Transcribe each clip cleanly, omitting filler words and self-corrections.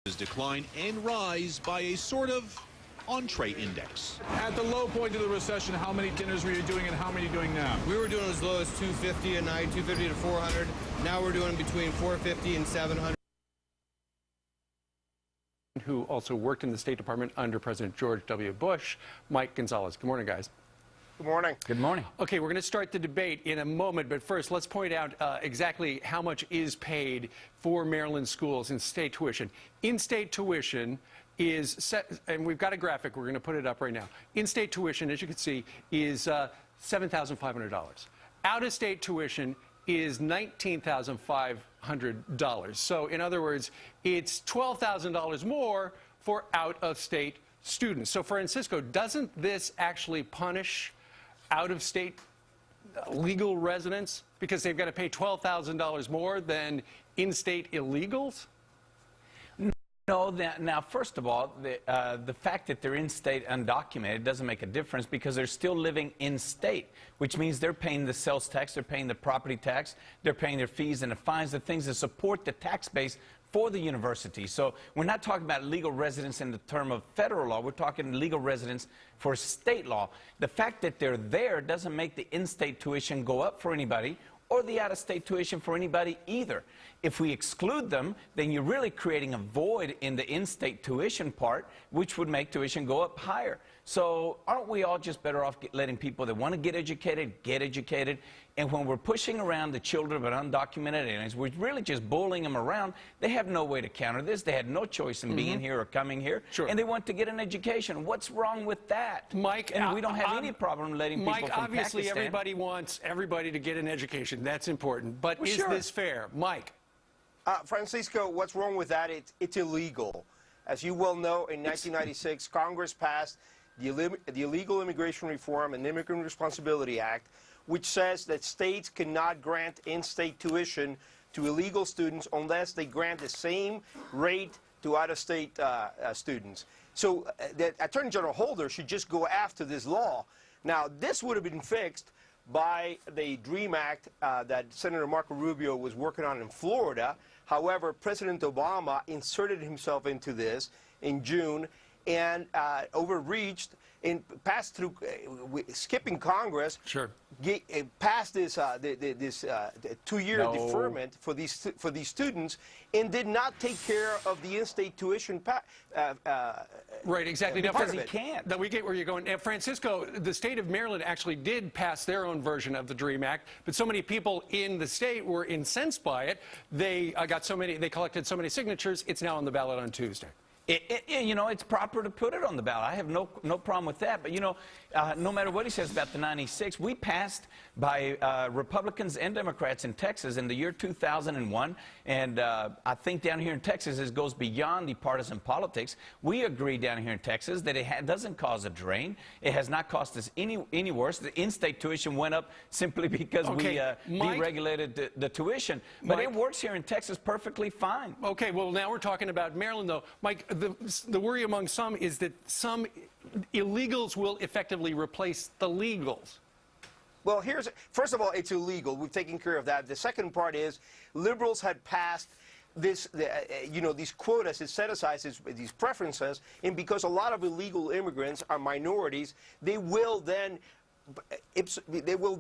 Decline and rise by a sort of entree index. At the low point of the recession, how many dinners were you doing and how many are you doing now? We were doing as low as 250 a night, 250 to 400. Now we're doing between 450 and 700. Who also worked in the State Department under President George W. Bush, Mike Gonzalez. Good morning, guys. Good morning. Good morning. Okay, we're going to start the debate in a moment, but first let's point out exactly how much is paid for Maryland schools in state tuition. In-state tuition is set, and we've got a graphic, we're going to put it up right now. In-state tuition, as you can see, is $7,500. Out-of-state tuition is $19,500. So, in other words, it's $12,000 more for out-of-state students. So, Francisco, doesn't this actually punish out-of-state legal residents because they've got to pay $12,000 more than in-state illegals? No, now, first of all, the fact that they're in-state undocumented doesn't make a difference because they're still living in-state, which means they're paying the sales tax, they're paying the property tax, they're paying their fees and the fines, the things that support the tax base for the university. So we're not talking about legal residence in the term of federal law. We're talking legal residence for state law. The fact that they're there doesn't make the in-state tuition go up for anybody or the out-of-state tuition for anybody either. If we exclude them, then you're really creating a void in the in-state tuition part, which would make tuition go up higher. So aren't we all just better off letting people that want to get educated? And when we're pushing around the children of undocumented aliens, we're really just bullying them around. They have no way to counter this. They had no choice in being here or coming here. Sure. And they want to get an education. What's wrong with that? Mike, and we don't have any problem letting people Mike, from obviously Pakistan. Everybody wants everybody to get an education. That's important. But Well, is sure. this fair? Mike? Francisco, what's wrong with that? It's illegal. As you well know, in 1996, Congress passed the Illegal Immigration Reform and Immigrant Responsibility Act, which says that states cannot grant in-state tuition to illegal students unless they grant the same rate to out-of-state students. So the Attorney General Holder should just go after this law. Now, this would have been fixed by the DREAM Act that Senator Marco Rubio was working on in Florida. However, President Obama inserted himself into this in June and overreached and passed through, skipping Congress, Sure. Passed this this two-year deferment for these students, and did not take care of the in-state tuition. Right, exactly. Now, because he can't. Now we get where you're going. And Francisco, the state of Maryland actually did pass their own version of the DREAM Act, but so many people in the state were incensed by it. They they collected so many signatures. It's now on the ballot on Tuesday. You know, it's proper to put it on the ballot. I have no problem with that. But, you know, no matter what he says about the 96, we passed by Republicans and Democrats in Texas in the year 2001. And I think down here in Texas, it goes beyond the partisan politics. We agree down here in Texas that it doesn't cause a drain. It has not cost us any worse. The in-state tuition went up simply because we deregulated the tuition. But it works here in Texas perfectly fine. Okay, well, now we're talking about Maryland, though. Mike, the worry among some is that some illegals will effectively replace the legals. Well, first of all, it's illegal. We've taken care of that. The second part is liberals had passed these quotas, set-asides, these preferences, and because a lot of illegal immigrants are minorities, they will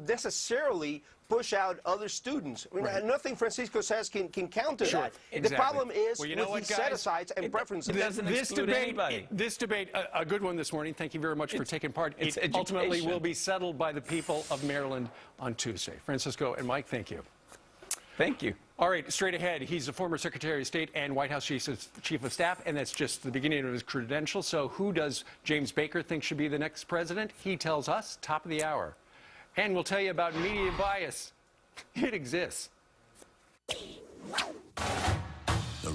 necessarily push out other students. I mean, nothing Francisco says can counter that. Exactly. The problem is with these set-asides and preferences. This debate, a good one this morning. Thank you very much for taking part. It ultimately will be settled by the people of Maryland on Tuesday. Francisco and Mike, thank you. Thank you. All right, straight ahead, he's a former Secretary of State and White House Chief of Staff, and that's just the beginning of his credentials. So who does James Baker think should be the next president? He tells us, top of the hour. And we'll tell you about media bias. It exists. The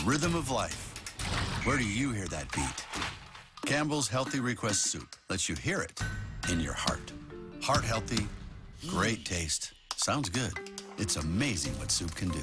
rhythm of life. Where do you hear that beat? Campbell's Healthy Request Soup lets you hear it in your heart. Heart healthy, great taste. Sounds good. It's amazing what soup can do.